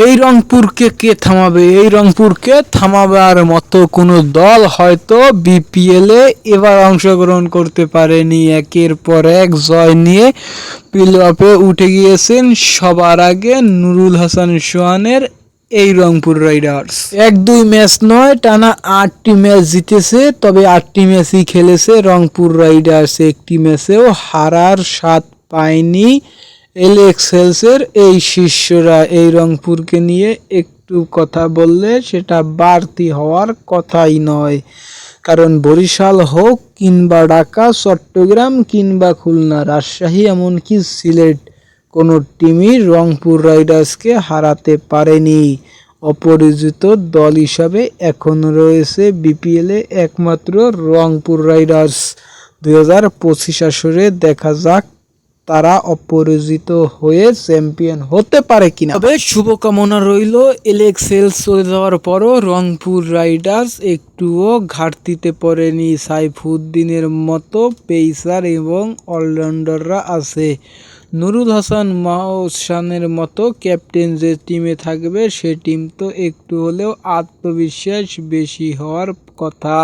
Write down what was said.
এই রংপুরকে কে থামাবে? এই রংপুরকে থামাবার মতো কোনো দল হয়তো বিপিএলে এবার অংশগ্রহণ করতে পারেনি। একের পর এক জয় নিয়ে প্লে অফে উঠে গিয়েছেন সবার আগে নুরুল হাসান সোহানের এই রংপুর রাইডার্স। 1-2 ম্যাচ নয়, টানা 8টি ম্যাচ জিতেছে। তবে 8টি ম্যাচই খেলেছে রংপুর রাইডার্স, একটি ম্যাচেও হারার স্বাদ পায়নি এলএক্সএলসের এই শিষ্যরা। এই রংপুরকে নিয়ে একটু কথা বললে সেটা বাড়তি হওয়ার কথাই নয়, কারণ বরিশাল হোক কিংবা ঢাকা, চট্টগ্রাম কিংবা খুলনা, রাজশাহী এমনকি সিলেট, কোনো টিমই রংপুর রাইডার্সকে হারাতে পারেনি। অপরাজিত দল হিসাবে এখন রয়েছে বিপিএলে একমাত্র রংপুর রাইডার্স। 2025 আসরে দেখা যাক তারা অপরাজিত হয়ে চ্যাম্পিয়ন হতে পারে কিনা। তবে শুভকামনা রইল, এলএক্সএল চলে যাওয়ার পরও রংপুর রাইডার্স একটুও ঘাটতিতে পড়েনি। সাইফুদ্দিনের মতো পেসার এবং অলরাউন্ডাররা আছে। নুরুল হাসান মাহসানের মতো ক্যাপ্টেন যে টিমে থাকবে সে টিম তো একটু হলেও আত্মবিশ্বাস বেশি হওয়ার কথা।